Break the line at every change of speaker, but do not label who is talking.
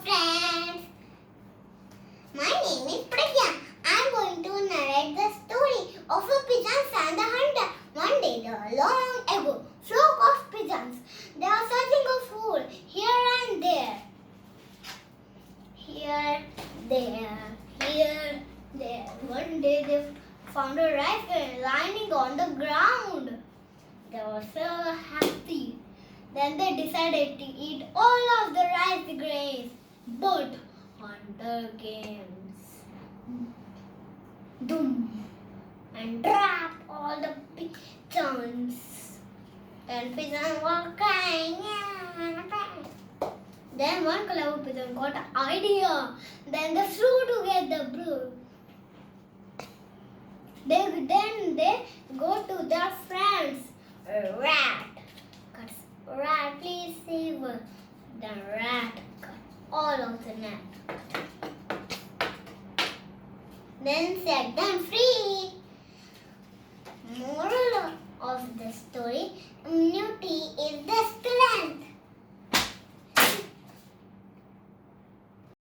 Friends, my name is Pragyan. I am going to narrate the story of a pigeon and the hunter. One day, long ago, flock of pigeons. They are searching for food here and there. Here, there. One day, they found a rice grain lying on the ground. They were so happy. Then they decided to eat all of the rice grains. But hunter games, doom, and trap all the pigeons. Then pigeons were crying. Then one clever pigeon got an idea. Then they flew to get the brood. Then they go to their friends. A rat. Rat, please save us. The rat cut all of the net. Then set them free. Moral of the story.